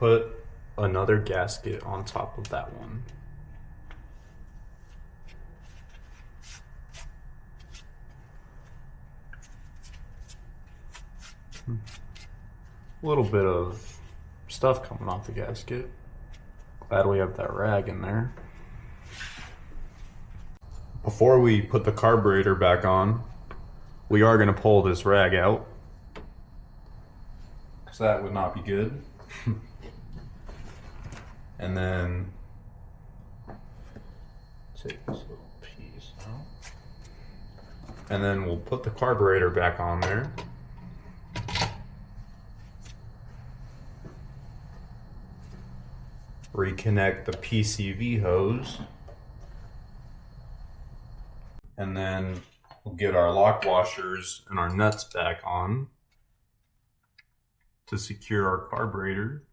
Put another gasket on top of that one. A little bit of stuff coming off the gasket. Glad we have that rag in there. Before we put the carburetor back on, we are going to pull this rag out, because that would not be good. And then take this little piece out. And then we'll put the carburetor back on there. Reconnect the PCV hose. And then we'll get our lock washers and our nuts back on to secure our carburetor.